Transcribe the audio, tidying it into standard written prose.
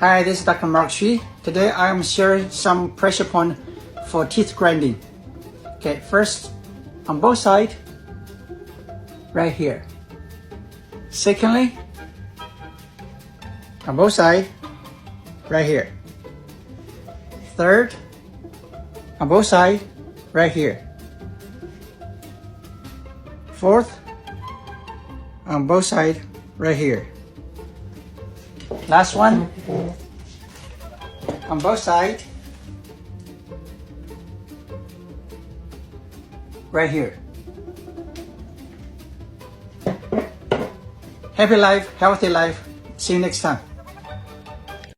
Hi, this is Dr. Mark Shi. Today I'm sharing some pressure point for teeth grinding. Okay, first on both sides, right here. Secondly, on both sides, right here. Third, on both sides, right here. Fourth, on both sides, right here. Last one, on both sides, right here. Happy life, healthy life. See you next time.